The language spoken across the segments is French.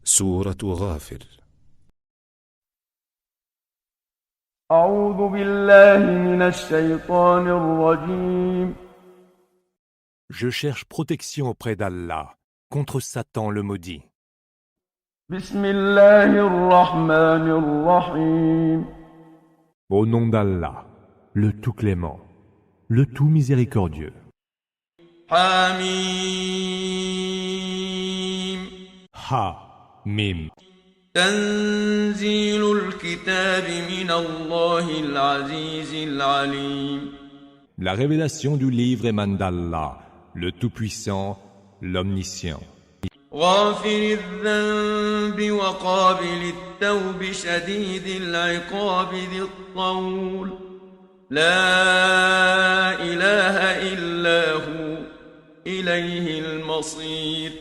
سورة غافر. أعوذ بالله من الشيطان الرجيم. Je cherche protection auprès d'Allah contre Satan le maudit. بسم الله الرحمن الرحيم. Au nom d'Allah, le tout clément, le tout miséricordieux. حميم Ha, Mim. تنزيل الكتاب من الله العزيز العليم La révélation du livre émane d'Allah, le tout-puissant, l'omniscient. غافر الذنب وقابل التوب شديد العقاب ذي الطول لا إله إلا هو إليه المصير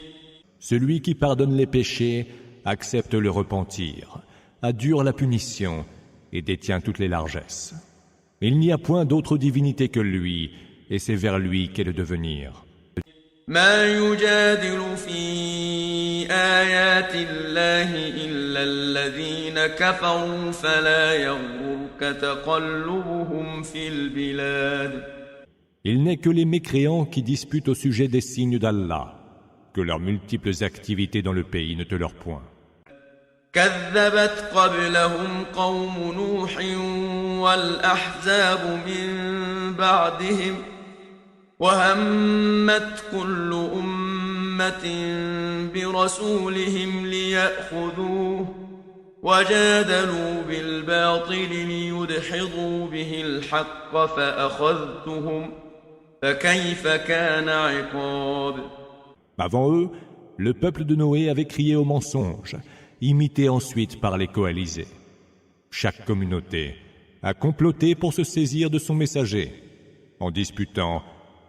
Celui qui pardonne les péchés, accepte le repentir, adure la punition et détient toutes les largesses. Il n'y a point d'autre divinité que lui, et c'est vers lui qu'est le devenir. ما يجادل في آيات الله إلا الذين كفروا فلا يغرك تقلبهم في البلاد Il n'est que les mécréants qui disputent au sujet des signes d'Allah, que leurs multiples activités dans le pays ne te leur point. كذبت قبلهم قوم نوح والأحزاب من بعدهم وهمت كل أمة برسولهم ليأخذوه وجادلوا بالباطل ليدحضوا به الحق فأخذتهم فكيف كان عقاب Avant eux, le peuple de Noé avait crié au mensonge, imité ensuite par les coalisés. Chaque communauté a comploté pour se saisir de son messager. En disputant,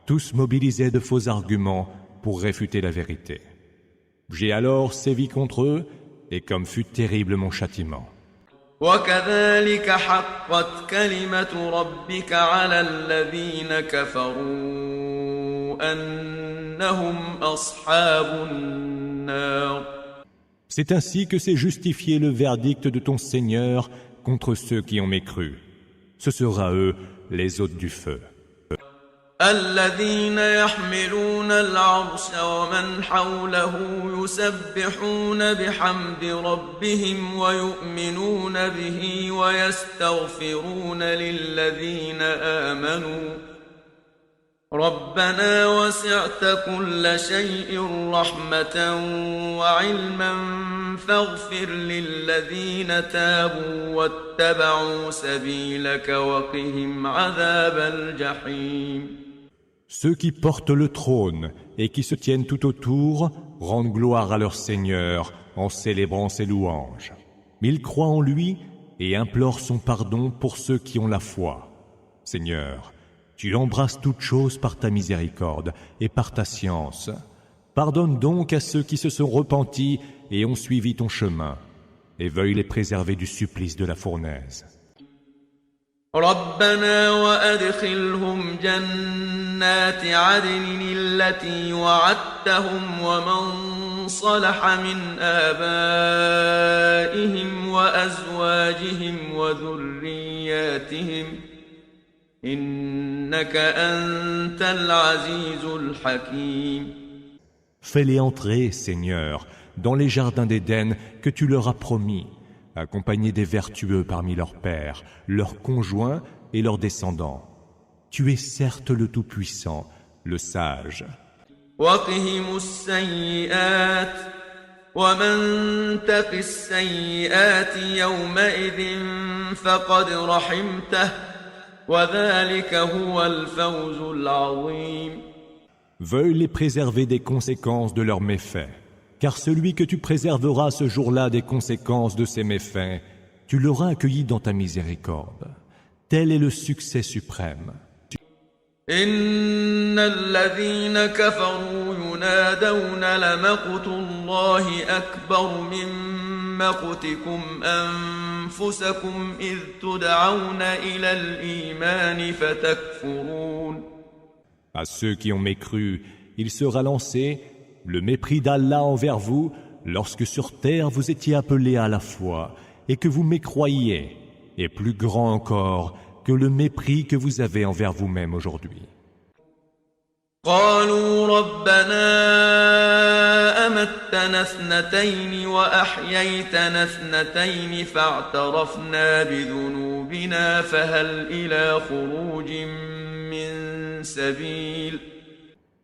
tous mobilisaient de faux arguments pour réfuter la vérité. J'ai alors sévi contre eux, et comme fut terrible mon châtiment. وكذلك حقت كلمة ربك على الذين كفروا أنهم أصحاب النار C'est ainsi que s'est justifié le verdict de ton Seigneur contre ceux qui ont mécru. Ce sera eux les hôtes du feu. الذين يحملون العرش ومن حوله يسبحون بحمد ربهم ويؤمنون به ويستغفرون للذين آمنوا ربنا وسعت كل شيء رحمة وعلما فاغفر للذين تابوا واتبعوا سبيلك وقهم عذاب الجحيم Ceux qui portent le trône et qui se tiennent tout autour rendent gloire à leur Seigneur en célébrant ses louanges. Ils croient en lui et implorent son pardon pour ceux qui ont la foi. Seigneur, tu embrasses toutes choses par ta miséricorde et par ta science. Pardonne donc à ceux qui se sont repentis et ont suivi ton chemin, et veuille les préserver du supplice de la fournaise. ربنا وأدخلهم جنات عدن التي وعدتهم ومن صلح من آبائهم وأزواجهم وذرياتهم إنك أنت العزيز الحكيم Fais-les entrer, Seigneur, dans les jardins d'Éden que tu leur as promis, accompagnés des vertueux parmi leurs pères, leurs conjoints et leurs descendants. Tu es certes le Tout-Puissant, le Sage. وقهم السيئات ومن تق السيئات يومئذ فقد رحمته وذلك هو الفوز العظيم Veuille les préserver des conséquences de leurs méfaits, car celui que tu préserveras ce jour-là des conséquences de ses méfaits, tu l'auras accueilli dans ta miséricorde. Tel est le succès suprême. إن الذين كفروا ينادون لمقت الله أكبر من مقتكم أنفسكم إذ تدعون إلى الإيمان فتكفرون À ceux qui ont mécru, il sera lancé, le mépris d'Allah envers vous lorsque sur terre vous étiez appelés à la foi et que vous mécroyiez, est plus grand encore que le mépris que vous avez envers vous-même aujourd'hui. قالوا ربنا أمتنا اثنتين وأحييتنا اثنتين فاعترفنا بذنوبنا فهل إلى خروج من سبيل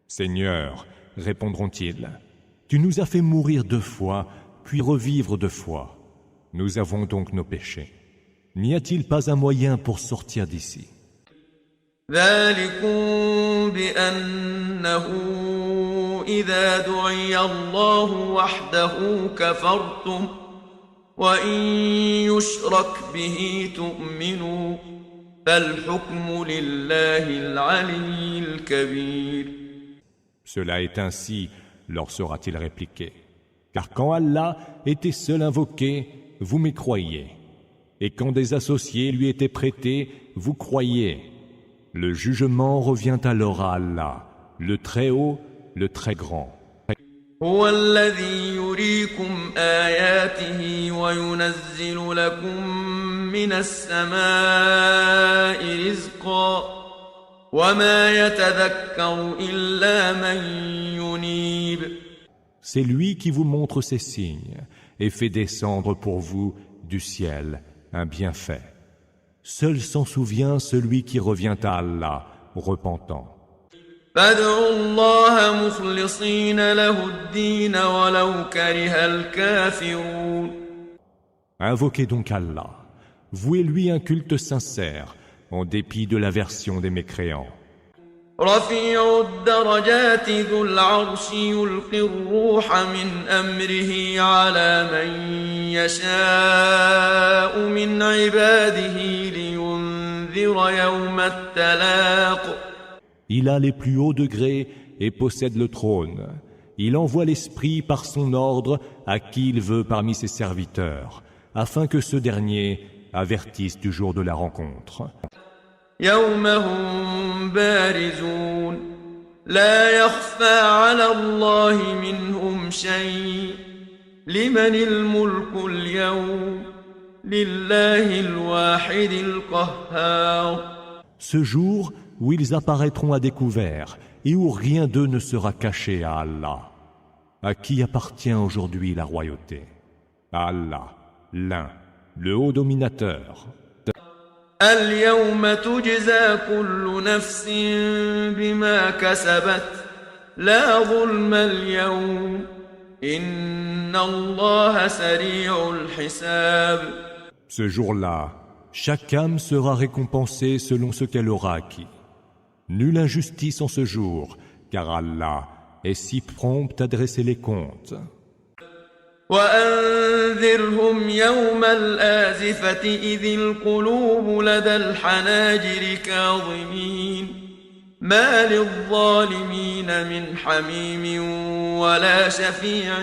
Seigneur, répondront-ils, tu nous as fait mourir 2 fois, puis revivre 2 fois. Nous avons donc nos péchés. N'y a-t-il pas un moyen pour sortir d'ici? ذلكم بأنه إذا دعي الله وحده كفرتم وإن يشرك به تؤمنوا فالحكم لله العلي الكبير. Cela est ainsi, leur sera-t-il répliqué. Car quand Allah était seul invoqué, vous mécroyiez. Et quand des associés lui étaient prêtés, vous croyiez. Le jugement revient alors à Allah, le Très-Haut, le Très-Grand. هو الذي يريكم آياته وينزل لكم من السماء رزقا وما يتذكر إلا من ينيب. C'est lui qui vous montre ses signes et fait descendre pour vous du ciel un bienfait. Seul s'en souvient celui qui revient à Allah, repentant. فادعوا الله مخلصين له الدين ولو كره الكافرون. Invoquez donc Allah, vouez-lui un culte sincère, en dépit de l'aversion des mécréants. رفيع الدرجات ذو العرش يلقي الروح من أمره على من يشاء من عباده لينذر يوم التلاق. Il a les plus hauts degrés et possède le trône. Il envoie l'Esprit par son ordre à qui il veut parmi ses serviteurs, afin que ce dernier avertisse du jour de la rencontre. يوم هم بارزون لا يخفى على الله منهم شيء لمن الملك اليوم لله الواحد القهار. Ce jour où ils apparaîtront à découvert et où rien d'eux ne sera caché à Allah. À qui appartient aujourd'hui la royauté? À Allah, l'un, le haut dominateur. اليوم تجزى كل نفس بما كسبت لا ظلم اليوم إن الله سريع الحساب. Ce jour-là, chaque âme sera récompensée selon ce qu'elle aura acquis. Nulle injustice en ce jour, car Allah est si prompt à dresser les comptes. وأنذرهم يوم الآزفة إذ القلوب لدى الحناجر كاظمين ما للظالمين من حميم ولا شفيع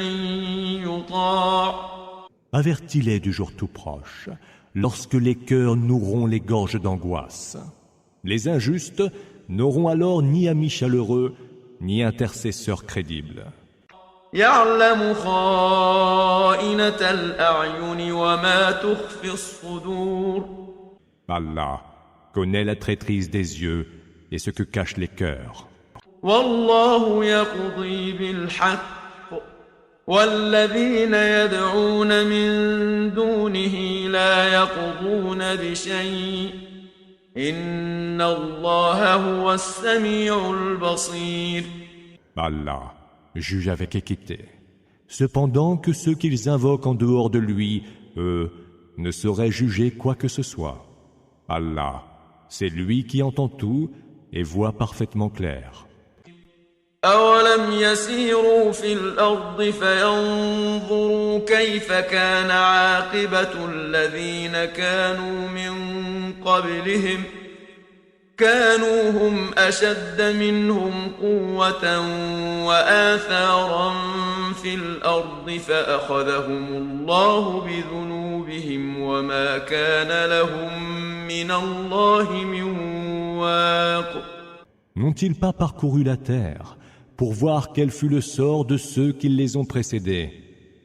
يطاع. Avertis-les du jour tout proche, lorsque les cœurs noueront les gorges d'angoisse. Les injustes n'auront alors ni amis chaleureux, ni intercesseurs crédibles. يعلم خائنة الأعين وما تخفي الصدور. Allah connaît la traîtrise des yeux et ce que cachent les cœurs. والله يقضي بالحق والذين يدعون من دونه لا يقضون بشيء إن الله هو السميع البصير. Allah juge avec équité. Cependant que ceux qu'ils invoquent en dehors de lui, eux, ne sauraient juger quoi que ce soit. Allah, c'est lui qui entend tout et voit parfaitement clair. أولم يسيروا في الأرض فينظروا كيف كان عاقبة الذين كانوا من قبلهم كانوا هم أشد منهم قوة وآثارا في الأرض فأخذهم الله بذنوبهم وما كان لهم من الله من واق. N'ont-ils pas parcouru la terre pour voir quel fut le sort de ceux qui les ont précédés?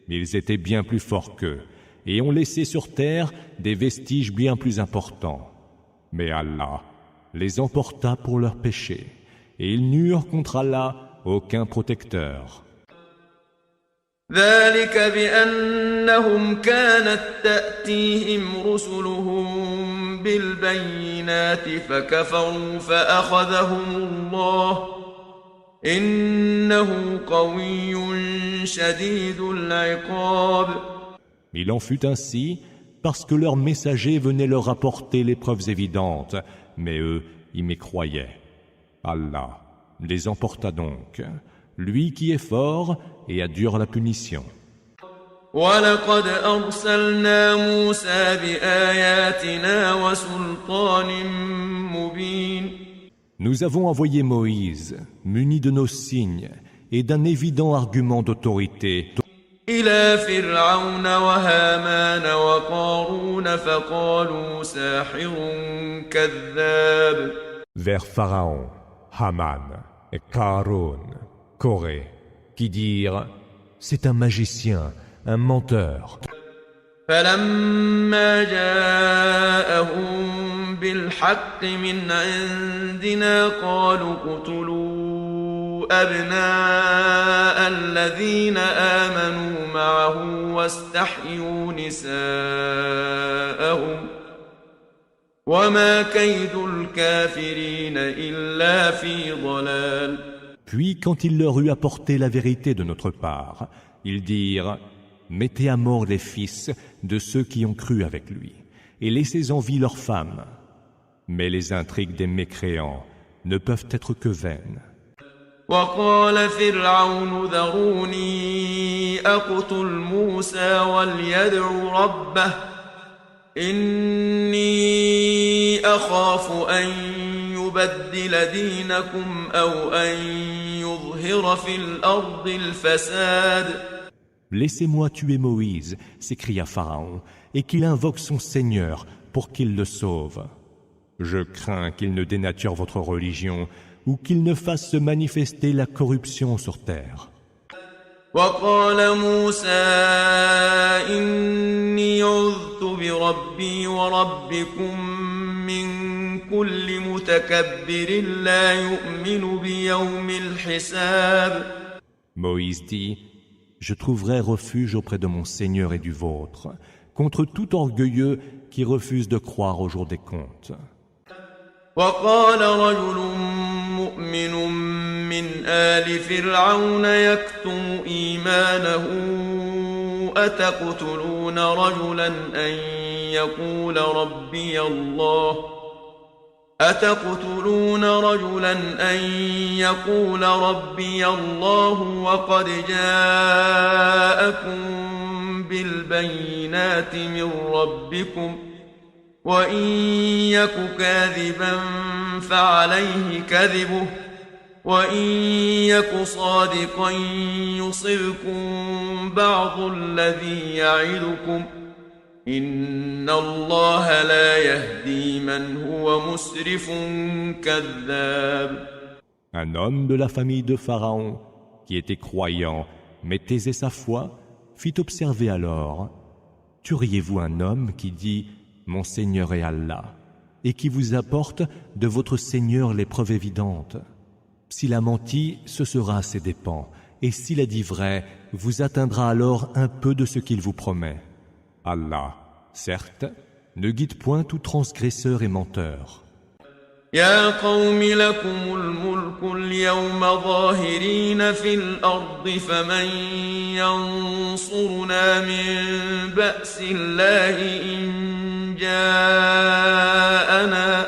Ils étaient bien plus forts qu'eux et ont laissé sur terre des vestiges bien plus importants. Mais Allah les emporta pour leurs péchés et ils n'eurent contre Allah aucun protecteur. ذلك بأنهم كانت تأتيهم رسلهم بالبينات فكفروا فأخذهم الله إنه قوي شديد العقاب. Il en fut ainsi parce que leurs messagers venaient leur apporter les preuves évidentes, mais eux y mécroyaient. Allah les emporta donc, lui qui est fort et a dure la punition. وَلَقَدْ أَرْسَلْنَا مُوسَى بِآيَاتِنَا وَسُلْطَانٍ مُبِينٍ. Nous avons envoyé Moïse, muni de nos signes et d'un évident argument d'autorité, إِلَى فِرْعَوْنَ وَهَامَانَ وَقَارُونَ فَقَالُوا سَاحِرٌ كَذَّابٌ. vers Pharaon, Haman et Karun, Corée, qui dirent « C'est un magicien, un menteur ». فَلَمَّا جَاءَهُم بِالْحَقِّ مِنْ عِندِنَا قَالُوا اقْتُلُوا أَبْنَاءَ الَّذِينَ آمَنُوا مَعَهُ وَاسْتَحْيُوا نِسَاءَهُمْ وَمَا كَيْدُ الْكَافِرِينَ إِلَّا فِي ضَلَالٍ. Puis, quand il leur eut apporté la vérité de notre part, ils dirent « Mettez à mort les fils de ceux qui ont cru avec lui, et laissez en vie leurs femmes. » Mais les intrigues des mécréants ne peuvent être que vaines. وقال فرعون ذروني أقتل موسى وليدع ربه إني أخاف أن يبدل دينكم أو أن يظهر في الأرض الفساد. Laissez-moi tuer Moïse, s'écria Pharaon, et qu'il invoque son Seigneur pour qu'il le sauve. Je crains qu'il ne dénature votre religion ou qu'il ne fasse se manifester la corruption sur terre. وقال موسى إني عذت بربي وربكم من كل متكبر لا يؤمن بيوم الحساب. Moïse dit, je trouverai refuge auprès de mon Seigneur et du vôtre, contre tout orgueilleux qui refuse de croire au jour des comptes. وقال رجل مؤمن من آل فرعون يكتم إيمانه أتقتلون رجلا أن يقول ربي الله وقد جاءكم بالبينات من ربكم وإن يك كاذبا فعليه كذبه وإن يك صادقا يصبكم بعض الذي يعدكم إن الله لا يهدي من هو مسرف كذاب. Un homme de la famille de Pharaon, qui était croyant, mais taisait sa foi, fit observer alors, tueriez-vous un homme qui dit « Mon Seigneur est Allah » et qui vous apporte de votre Seigneur les preuves évidentes? S'il a menti, ce sera à ses dépens, et s'il a dit vrai, vous atteindra alors un peu de ce qu'il vous promet. Allah, certes, ne guide point tout transgresseur et menteur. يا قوم لكم الملك اليوم ظاهرين في الأرض فمن ينصرنا من بأس الله إن جاءنا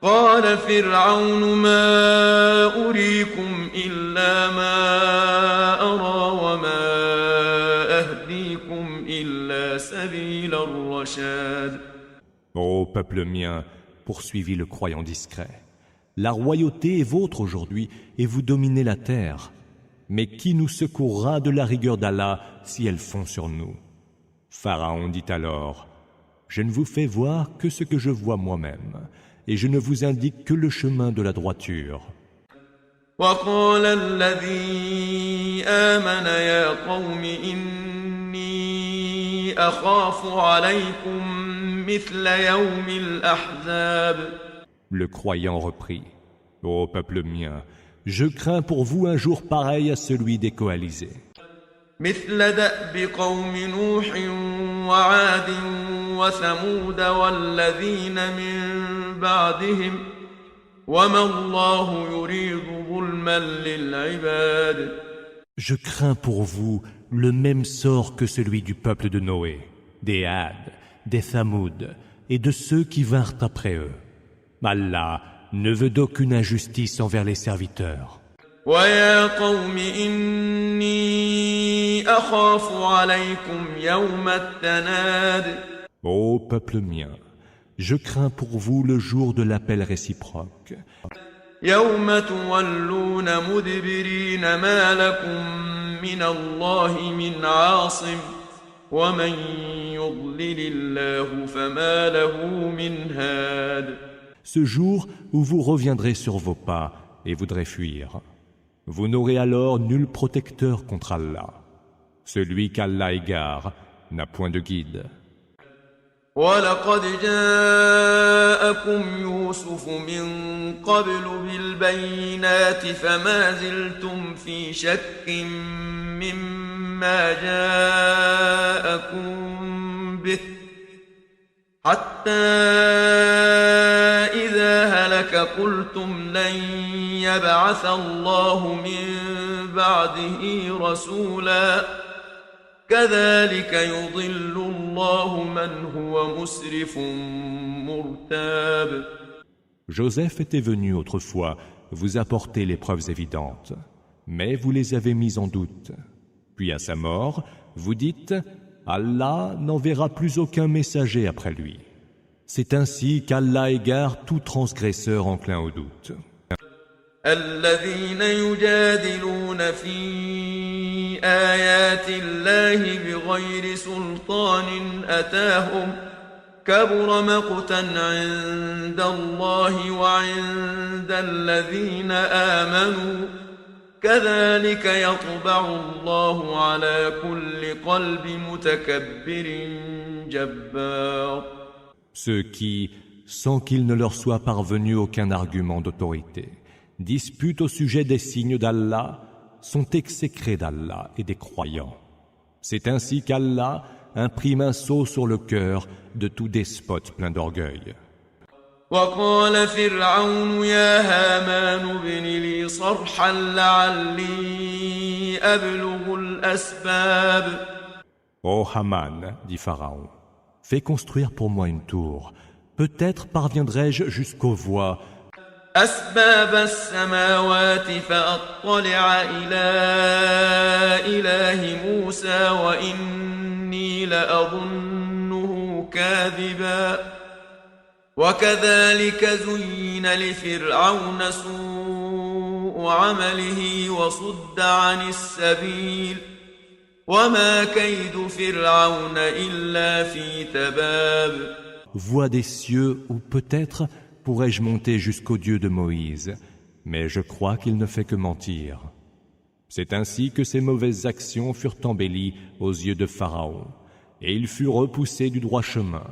قال فرعون ما أريكم إلا ما أرى وما أهديكم إلا سبيل الرشاد. Ô peuple mien, poursuivit le croyant discret, la royauté est vôtre aujourd'hui et vous dominez la terre. Mais qui nous secourra de la rigueur d'Allah si elle fond sur nous? Pharaon dit alors, je ne vous fais voir que ce que je vois moi-même, et je ne vous indique que le chemin de la droiture. وقال الذي آمن يا قوم إني أخاف عليكم مثل يوم الأحزاب. Le croyant reprit, ô peuple mien, je crains pour vous un jour pareil à celui des coalisés. مثل دأب قوم نوح وعاد وثمود والذين من بعدهم وما الله يريد ظلما للعباد. Je crains pour vous le même sort que celui du peuple de Noé, des Had, des Thamoud et de ceux qui vinrent après eux. Allah ne veut d'aucune injustice envers les serviteurs. ويا قوم إني أخاف عليكم يوم التناد. Ô peuple mien, je crains pour vous le jour de l'appel réciproque. يوم تولون مدبرين ما لكم من الله من عاصم ومن يضلل الله فما له من هاد. Ce jour où vous reviendrez sur vos pas et voudrez fuir. Vous n'aurez alors nul protecteur contre Allah. Celui qu'Allah égare n'a point de guide. وَلَقَدْ جَاءَكُمْ يُوسُفُ مِنْ قَبْلُ بِالْبَيِّنَاتِ فَمَا زِلْتُمْ فِي شَكٍّ مِّمَّا جَاءَكُمْ بِهِ حَتَّى إِذَا هَلَكَ قُلْتُمْ لَنْ يَبْعَثَ اللَّهُ مِنْ بَعْدِهِ رَسُولًا كَذَلِكَ يُضِلُّ اللَّهُ مَنْ هُوَ مُسْرِفٌ مُرْتَابٌ. Joseph était venu autrefois vous apporter les preuves évidentes, mais vous les avez mises en doute. Puis à sa mort, vous dites « Allah n'enverra plus aucun messager après lui ». C'est ainsi qu'Allah égare tout transgresseur enclin au doute. الذين يجادلون في آيات الله بغير سلطان أتاهم كبر مقتا عند الله وعند الذين آمنوا كذلك يطبع الله على كل قلب متكبر جبار. Ceux qui, sans qu'il ne leur soit parvenu aucun argument d'autorité, disputent au sujet des signes d'Allah, sont exécrés d'Allah et des croyants. C'est ainsi qu'Allah imprime un sceau sur le cœur de tout despote plein d'orgueil. وقال فرعون يا هامان ابن لي صرحا لعلي أبلغ الأسباب. Ô Haman, dit Pharaon, fais construire pour moi une tour. Peut-être parviendrai-je jusqu'aux voies أسباب السماوات فأطلع إلى إله موسى وإني لأظنه كاذبا وكذلك زين لفرعون سوء عمله وصد عن السبيل وما كيد فرعون إلا في تباب. Voix des cieux ou peut-être pourrais-je monter jusqu'au Dieu de Moïse, mais je crois qu'il ne fait que mentir. C'est ainsi que ses mauvaises actions furent embellies aux yeux de Pharaon, et il fut repoussé du droit chemin.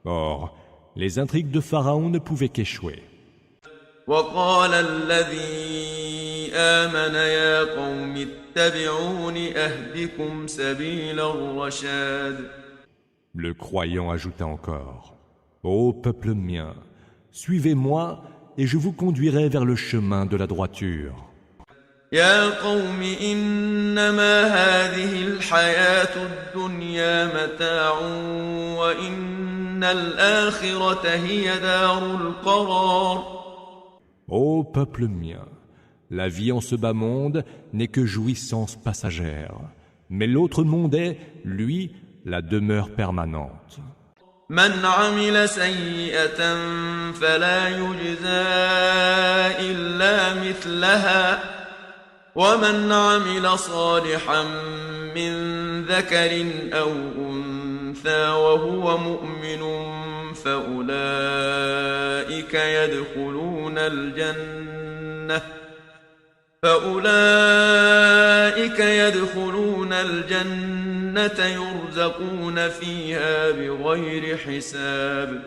Or, les intrigues de Pharaon ne pouvaient qu'échouer. وقال الذي آمن يا قوم اتبعون أهدكم سبيل الرشاد. Le croyant ajouta encore, ô peuple mien, suivez-moi et je vous conduirai vers le chemin de la droiture. يا قوم إنما هذه الحياة الدنيا متاع وإن الآخرة هي دار القرار. Ô peuple mien, la vie en ce bas monde n'est que jouissance passagère, mais l'autre monde est, lui, la demeure permanente. من عمل سيئة فلا يجزى إلا مثلها ومن عمل صالحا من ذكر أو أنثى وهو مؤمن فأولئك يدخلون الجنة فأولئك يدخلون الجنة يرزقون فيها بغير حساب.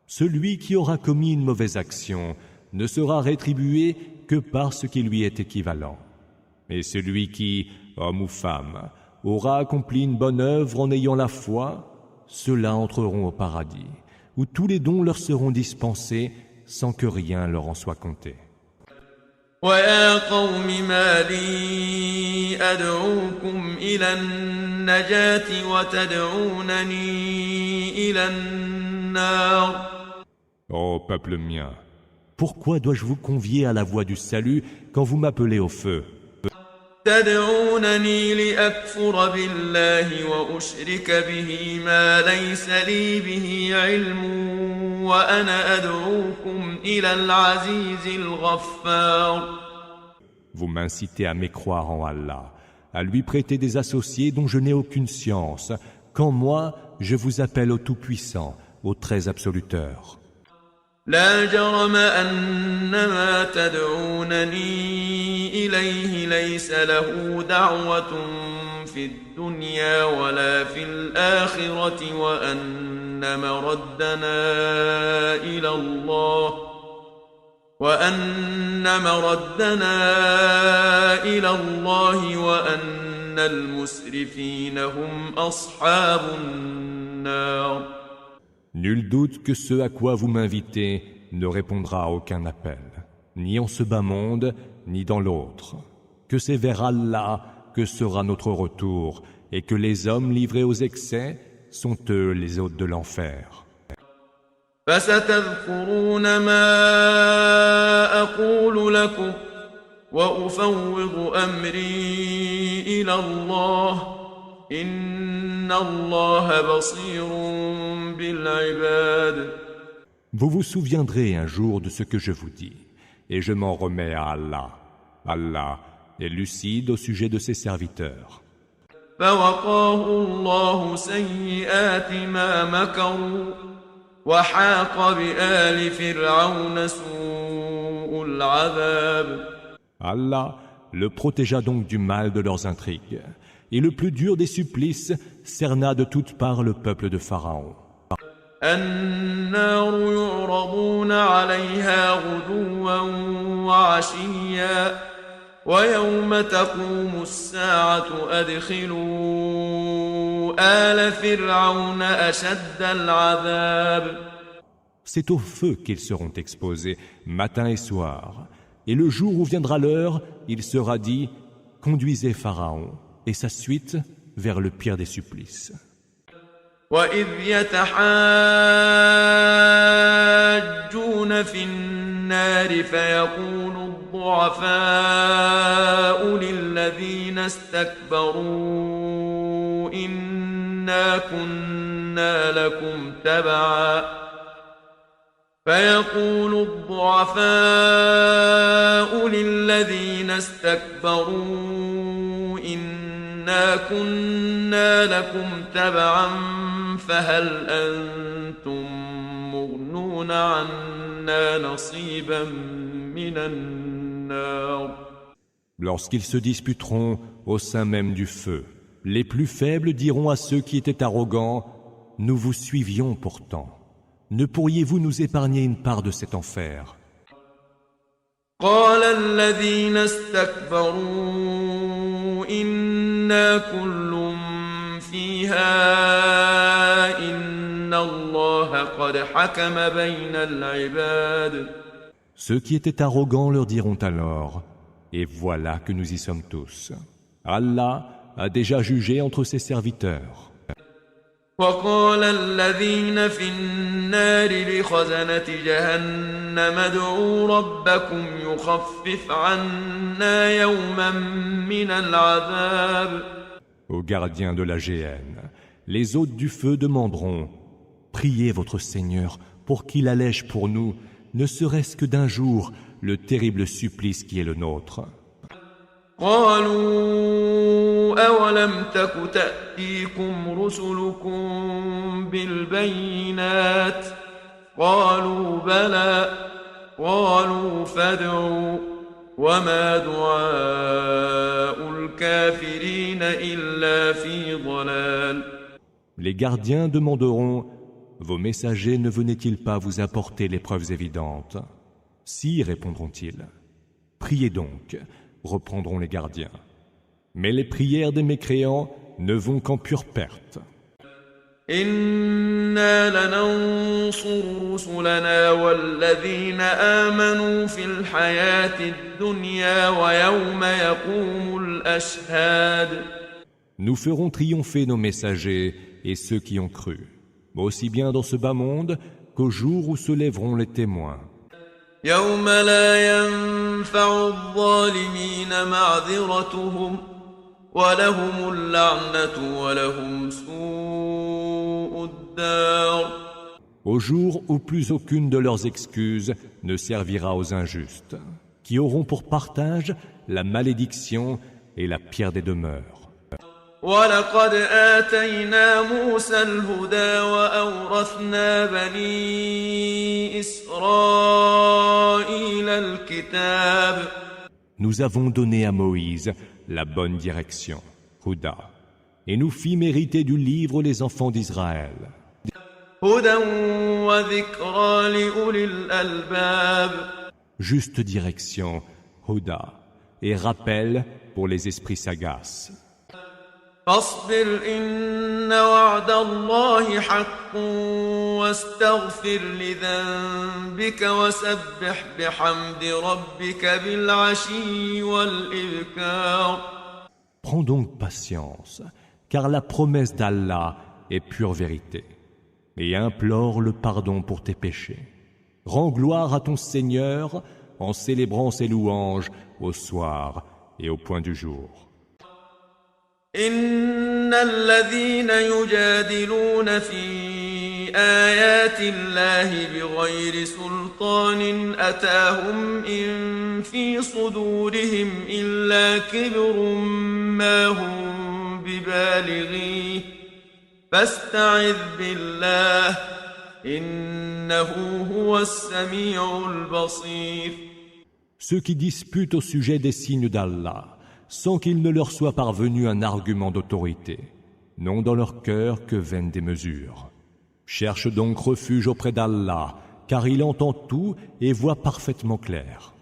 Celui qui aura commis une mauvaise action ne sera rétribué que par ce qui lui est équivalent. Et celui qui, homme ou femme, aura accompli une bonne œuvre en ayant la foi, ceux-là entreront au paradis, où tous les dons leur seront dispensés sans que rien leur en soit compté. ويا قوم ما لي أدعوكم إلى النجاة وتدعونني إلى النار. Ô peuple mien, pourquoi dois-je vous convier à la voie du salut quand vous m'appelez au feu? تدعونني لأكفر بالله وأشرك به ما ليس لي به علم وأنا أدعوكم إلى العزيز الغفار. Vous m'incitez à mécroire en Allah, à lui prêter des associés dont je n'ai aucune science, quand moi, je vous appelle au Tout-Puissant, au Très Absoluteur. لا جرم أن ما تدعونني إليه ليس له دعوة في الدنيا ولا في الآخرة وأن مردنا إلى الله وأن المسرفين هم أصحاب النار. Nul doute que ce à quoi vous m'invitez ne répondra à aucun appel, ni en ce bas monde, ni dans l'autre. Que c'est vers Allah que sera notre retour, et que les hommes livrés aux excès sont eux les hôtes de l'enfer. فستذكرون ما أقول لكم وأفوض أمري إلى الله إن الله بصير بالعباد. Vous vous souviendrez un jour de ce que je vous dis, et je m'en remets à Allah. Allah est lucide au sujet de ses serviteurs. فوقاه الله سيئات ما مكروا وحاق بآل فرعون سوء العذاب. Allah le protégea donc du mal de leurs intrigues, et le plus dur des supplices cerna de toutes parts le peuple de Pharaon. النار يعرضون عليها غدوا وعشيا ويوم تقوم الساعة أدخلوا آل فرعون أشد العذاب. C'est au feu qu'ils seront exposés, matin et soir. Et le jour où viendra l'heure, il sera dit « Conduisez Pharaon et sa suite vers le pire des supplices. » وَإِذْ يَتَحَاجُّونَ فِي النَّارِ فَيَقُولُ الضُّعَفَاءُ لِلَّذِينَ اسْتَكْبَرُوا إِنَّا كُنَّا لَكُمْ تَبَعًا فهل أنتم مغنون عنا نصيبا من النار. Lorsqu'ils se disputeront au sein même du feu, les plus faibles diront à ceux qui étaient arrogants « Nous vous suivions pourtant. Ne pourriez-vous nous épargner une part de cet enfer ?» قال الذين استكبروا إنا كل فيها إن الله قد حكم بين العباد. Ceux qui étaient arrogants leur diront alors « Et voilà que nous y sommes tous. Allah a déjà jugé entre ses serviteurs. » وقال الذين في النار لخزنة جهنم ادعوا ربكم يخفف عنا يوما من العذاب. Aux gardiens de la géhenne, les hôtes du feu demanderont « Priez votre Seigneur pour qu'il allège pour nous, ne serait-ce que d'un jour, le terrible supplice qui est le nôtre. » قالوا أولم تك تأتيكم رسلكم بالبينات قالوا بلى قالوا فادعوا وما دعاء الكافرين إلا في ضلال. Les gardiens demanderont: vos messagers ne venaient-ils pas vous apporter les preuves évidentes? Si, répondront-ils. Priez donc, reprendront les gardiens. Mais les prières des mécréants ne vont qu'en pure perte. إنا لننصر رسلنا والذين آمنوا في الحياة الدنيا ويوم يقوم الأشهاد. Nous ferons triompher nos messagers et ceux qui ont cru, aussi bien dans ce bas monde qu'au jour où se lèveront les témoins. يوم لا ينفع الظالمين معذرتهم ولهم اللعنة ولهم سوء الدار. Au jour où plus aucune de leurs excuses ne servira aux injustes, qui auront pour partage la malédiction et la pire des demeures. ولقد آتينا موسى الهدى وأورثنا بني إسرائيل الكتاب. Nous avons donné à Moïse la bonne direction, Houda, et nous fit mériter du livre les enfants d'Israël. هدى وذكرى لأولي الألباب. Juste direction, Houda, et rappel pour les esprits sagaces. فاصبر إن وعد الله حق واستغفر لذنبك وسبح بحمد ربك بالعشي والإبكار. Prends donc patience, car la promesse d'Allah est pure vérité, et implore le pardon pour tes péchés. Rends gloire à ton Seigneur en célébrant ses louanges au soir et au point du jour. إن الذين يجادلون في آيات الله بغير سلطان أتاهم إن في صدورهم إلا كبر ما هم ببالغيه فاستعذ بالله إنه هو السميع البصير. Ceux qui disputent au sujet des signes d'Allah, sans qu'il ne leur soit parvenu un argument d'autorité, n'ont dans leur cœur que vaines démesures. Cherche donc refuge auprès d'Allah, car il entend tout et voit parfaitement clair.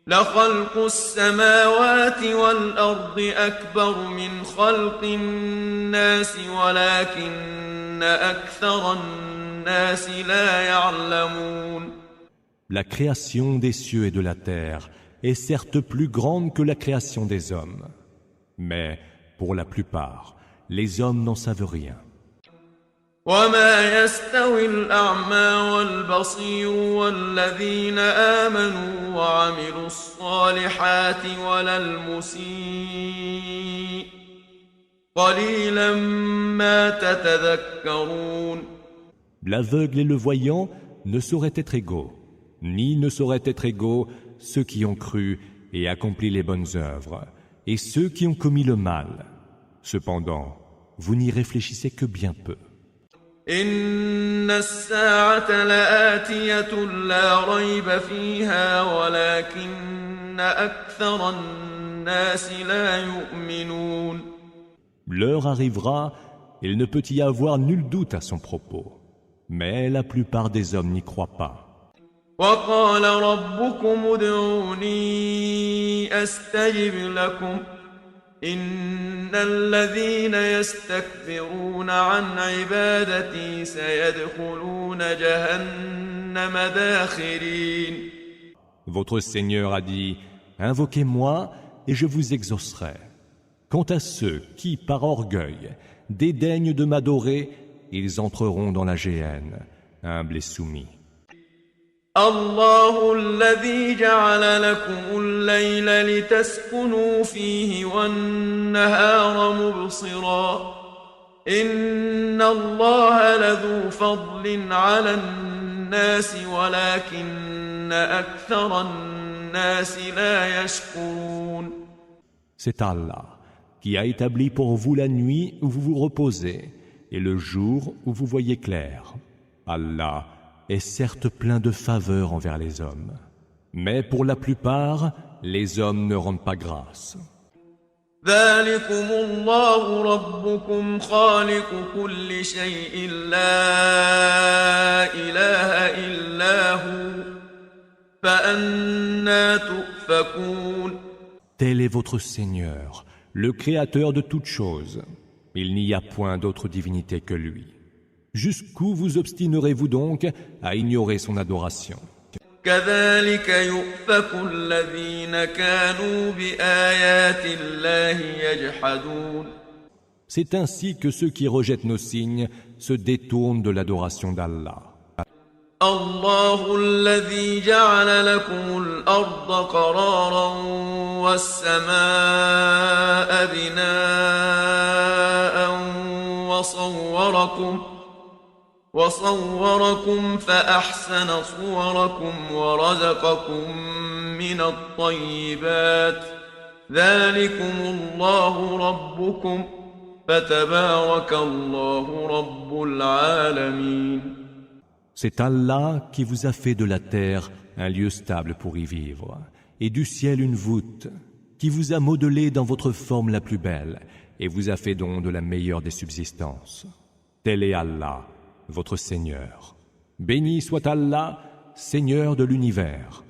لخلق السماوات والأرض أكبر من خلق الناس ولكن أكثر الناس لا يعلمون. La création des cieux et de la terre est certes plus grande que la création des hommes. Mais, pour la plupart, les hommes n'en savent rien. وما يستوي الأعمى والبصير والذين آمنوا وعملوا الصالحات ولا المسيء قليلا ما تتذكرون. L'aveugle et le voyant ne sauraient être égaux, ni ne sauraient être égaux ceux qui ont cru et accompli les bonnes œuvres, et ceux qui ont commis le mal. Cependant, vous n'y réfléchissez que bien peu. إن الساعة لآتية لا ريب فيها ولكن أكثر الناس لا يؤمنون. L'heure arrivera, il ne peut y avoir nul doute à son propos, mais la plupart des hommes n'y croient pas. وقال ربكم ادعوني أستجب لكم إن الذين يستكبرون عن عبادتي سيدخلون جهنم داخرين. Votre Seigneur a dit: invoquez-moi et je vous exaucerai. Quant à ceux qui, par orgueil, dédaignent de m'adorer, ils entreront dans la géhenne, humbles et soumis. الله الذي جعل لكم الليل لتسكنوا فيه والنهار مبصرا إن الله لذو فضل على الناس ولكن أكثر الناس لا يشكرون. C'est Allah qui a établi pour vous la nuit où vous vous reposez et le jour où vous voyez clair. Allah est certes plein de faveurs envers les hommes, mais pour la plupart, les hommes ne rendent pas grâce. ذلكم الله ربكم خالق كل شيء لا إله إلا هو فأنى تؤفكون. Tel est votre Seigneur, le Créateur de toutes choses. Il n'y a point d'autre divinité que lui. Jusqu'où vous obstinerez-vous donc à ignorer son adoration? كذلك يؤفك الذين كانوا بآيات الله يجحدون. C'est ainsi que ceux qui rejettent nos signes se détournent de l'adoration d'Allah. الله الذي جعل لكم الأرض قرارا والسماء بناء وصوركم فأحسن صوركم ورزقكم من الطيبات ذلكم الله ربكم فتبارك الله رب العالمين. C'est Allah qui vous a fait de la terre un lieu stable pour y vivre, et du ciel une voûte, qui vous a modelé dans votre forme la plus belle, et vous a fait don de la meilleure des subsistances. Tel est Allah, votre Seigneur. Béni soit Allah, Seigneur de l'univers.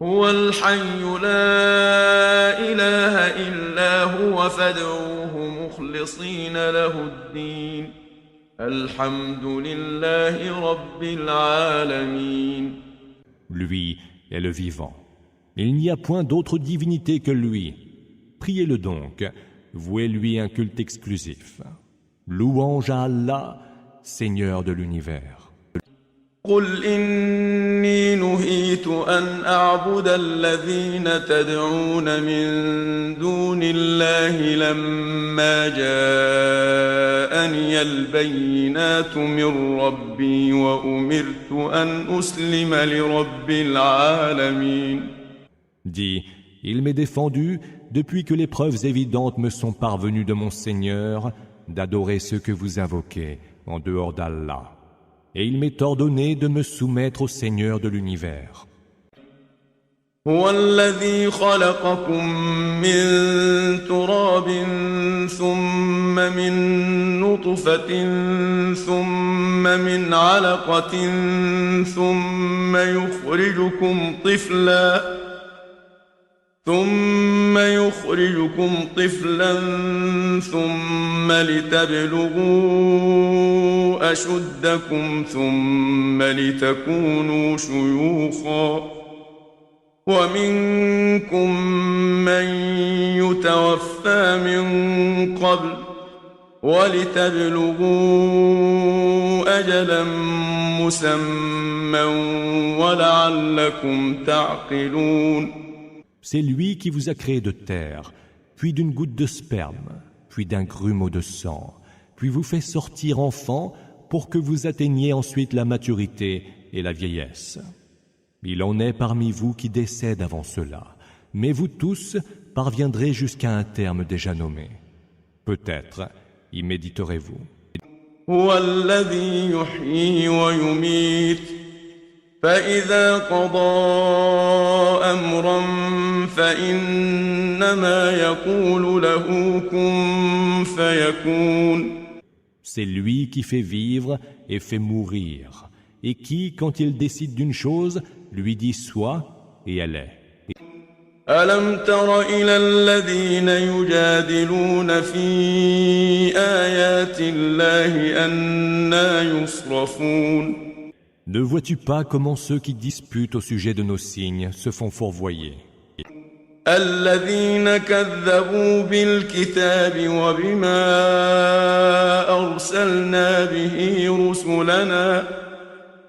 هو الحي لا إله إلا هو فادعوه مخلصين له الدين الحمد لله رب العالمين. Lui est le vivant. Il n'y a point d'autre divinité que lui. Priez-le donc, vouez-lui un culte exclusif. Louange à Allah, Seigneur de l'univers. قل إني نهيت أن أعبد الذين تدعون من دون الله لما جاءني البينات من ربي وأمرت أن أسلم لرب العالمين. Dis, il m'est défendu, depuis que les preuves évidentes me sont parvenues de mon Seigneur, d'adorer ceux que vous invoquez en dehors d'Allah. Et il m'est ordonné de me soumettre au Seigneur de l'univers. هو الذي خلقكم من تراب ثم من نطفة ثم من علقة ثم يخرجكم طفلا ثم لتبلغوا أشدكم ثم لتكونوا شيوخا ومنكم من يتوفى من قبل ولتبلغوا أجلا مسمى ولعلكم تعقلون. C'est lui qui vous a créé de terre, puis d'une goutte de sperme, puis d'un grumeau de sang, puis vous fait sortir enfant pour que vous atteigniez ensuite la maturité et la vieillesse. Il en est parmi vous qui décèdent avant cela, mais vous tous parviendrez jusqu'à un terme déjà nommé. Peut-être y méditerez-vous. هو الذي يحيي ويميت فإذا قضى أمرا فإنما يقول له كن فيكون. C'est lui qui fait vivre et fait mourir, et qui, quand il décide d'une chose, lui dit sois, et elle est. ألم تر إلى الذين يجادلون في آيات الله أنى يصرفون. Ne vois-tu pas comment ceux qui disputent au sujet de nos signes se font fourvoyer? الذين كذبوا بالكتاب وبما أرسلنا به رسلنا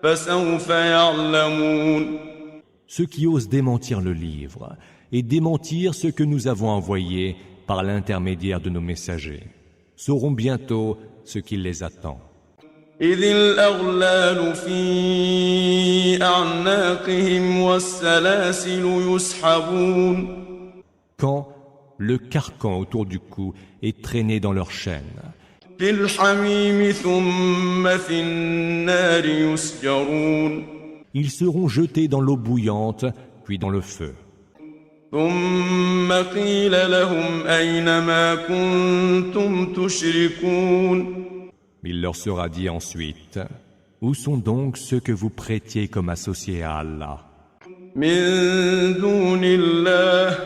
فسوف يعلمون. Ceux qui osent démentir le livre et démentir ce que nous avons envoyé par l'intermédiaire de nos messagers sauront bientôt ce qui les attend. إذ الأغلال في أعناقهم والسلاسل يسحبون. Quand le carcan autour du cou est traîné dans leurs chaînes. في الحميم ثم في النار يسجرون. Ils seront jetés dans l'eau bouillante, puis dans le feu. ثم قيل لهم أين ما كنتم تشركون Il leur sera dit ensuite, où sont donc ceux que vous prêtiez comme associés à Allah? من دون الله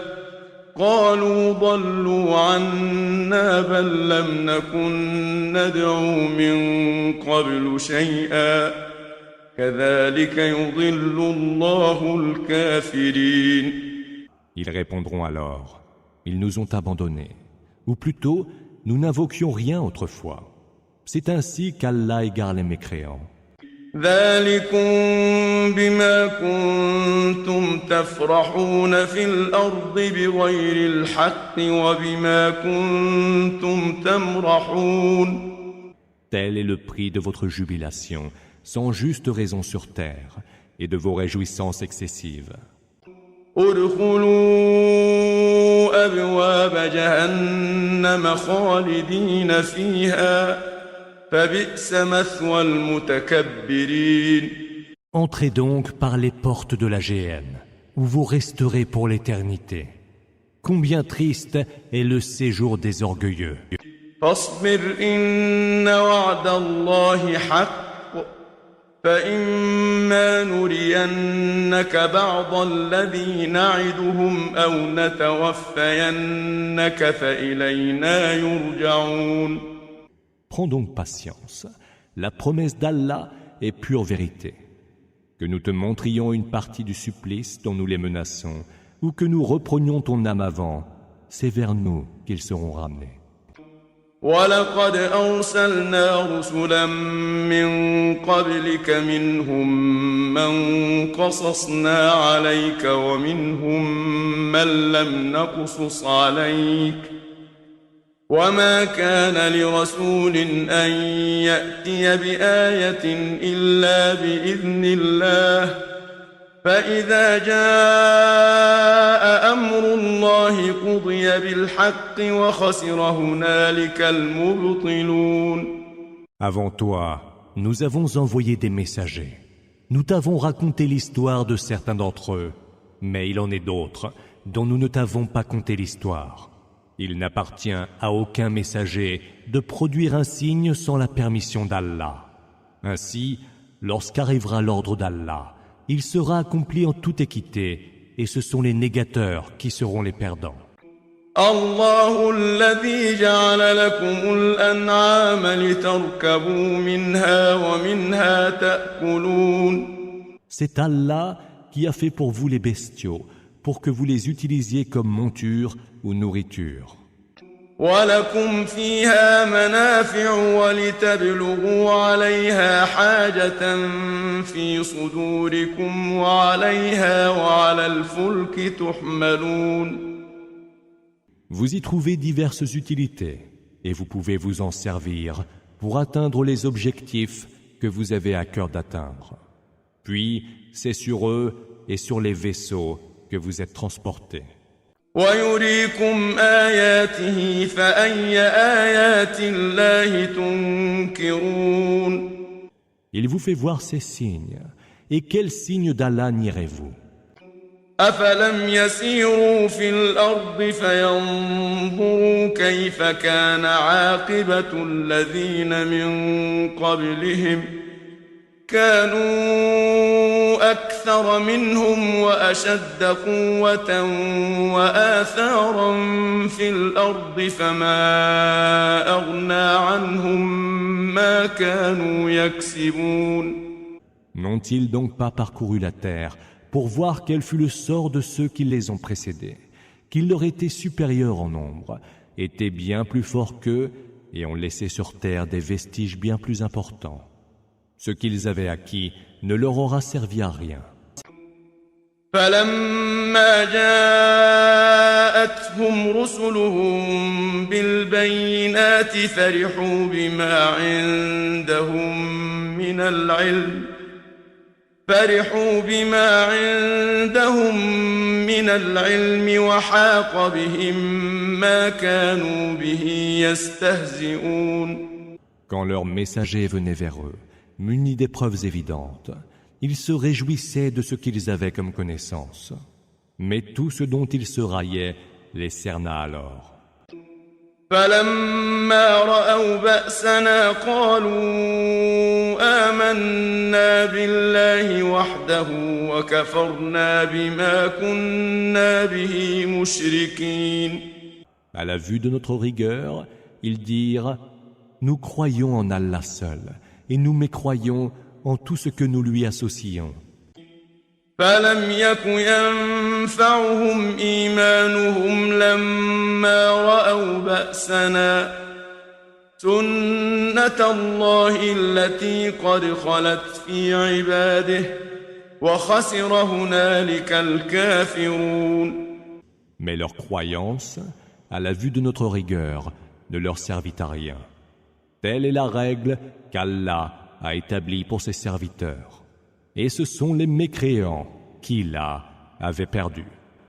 قالوا ضلوا عنا بل لم نكن ندعو من قبل شيئا كذلك يضل الله الكافرين. Ils répondront alors, ils nous ont abandonnés, ou plutôt, nous n'invoquions rien autrefois. C'est ainsi qu'Allah égare les mécréants. ذلكم بما كنتم تفرحون في الأرض بغير الحق وبما كنتم تمرحون. Tel est le prix de votre jubilation, sans juste raison sur terre, et de vos réjouissances excessives. ادخلوا أبواب جهنم خالدين فيها فبئس مثوى المتكبرين. Entrez donc par les portes de la géhenne, où vous resterez pour l'éternité. Combien triste est le séjour des orgueilleux. فاصبر إن وعد الله حق فإما نرينك بعض الذي نعدهم أو نتوفينك فإلينا يرجعون. Prends donc patience. La promesse d'Allah est pure vérité. Que nous te montrions une partie du supplice dont nous les menaçons, ou que nous reprenions ton âme avant, c'est vers nous qu'ils seront ramenés. ولقد أرسلنا رسلا من قبلك منهم من قصصنا عليك ومنهم من لم نقصص عليك وما كان لرسول أن يأتي بآية إلا بإذن الله فإذا جاء أمر الله قضي بالحق وخسر هنالك المبطلون. Avant toi, nous avons envoyé des messagers. Nous t'avons raconté l'histoire de certains d'entre eux, mais il en est d'autres dont nous ne t'avons pas conté l'histoire. Il n'appartient à aucun messager de produire un signe sans la permission d'Allah. Ainsi, lorsqu'arrivera l'ordre d'Allah, il sera accompli en toute équité, et ce sont les négateurs qui seront les perdants. الله الذي جعل لكم الأنعام لتركبوا منها ومنها تأكلون. C'est Allah qui a fait pour vous les bestiaux, pour que vous les utilisiez comme monture ou nourriture. ولكم فيها منافع ولتبلغوا عليها حاجة في صدوركم وعليها وعلى الفلك تحملون. Vous y trouvez diverses utilités, et vous pouvez vous en servir pour atteindre les objectifs que vous avez à cœur d'atteindre. Puis, c'est sur eux et sur les vaisseaux que vous êtes transportés. ويريكم آياته فأي آيات الله تنكرون. Il vous fait voir ces signes. Et quels signes d'Allah nierez-vous? أفلم يسيروا في الأرض فينظروا كيف كان عاقبة الذين من قبلهم كانوا أكثر منهم وأشد قوة وآثارا في الأرض فما أغنى عنهم ما كانوا يكسبون. N'ont-ils donc pas parcouru la terre pour voir quel fut le sort de ceux qui les ont précédés, qu'ils leur étaient supérieurs en nombre, étaient bien plus forts qu'eux et ont laissé sur terre des vestiges bien plus importants. Ce qu'ils avaient acquis ne leur aura servi à rien. فلما جاءتهم رسلهم بالبينات فرحوا بما عندهم من العلم وحاق بهم ما كانوا به يستهزئون. Quand leurs messagers venaient vers eux, munis des preuves évidentes, ils se réjouissaient de ce qu'ils avaient comme connaissance. Mais tout ce dont ils se raillaient les cerna alors. فلما رأوا بأسنا قالوا آمنا بالله وحده وكفرنا بما كنا به مشركين. À la vue de notre rigueur, ils dirent « Nous croyons en Allah seul, et nous mécroyons en tout ce que nous lui associons. » فلم يك ينفعهم إيمانهم لما رأوا بأسنا سنة الله التي قد خلت في عباده وخسر هنالك الكافرون. Mais leur croyance, à la vue de notre rigueur, ne leur servit à rien. Telle est la règle qu'Allah a établie pour ses serviteurs. Et ce sont les mécréants qui, là, avaient perdu.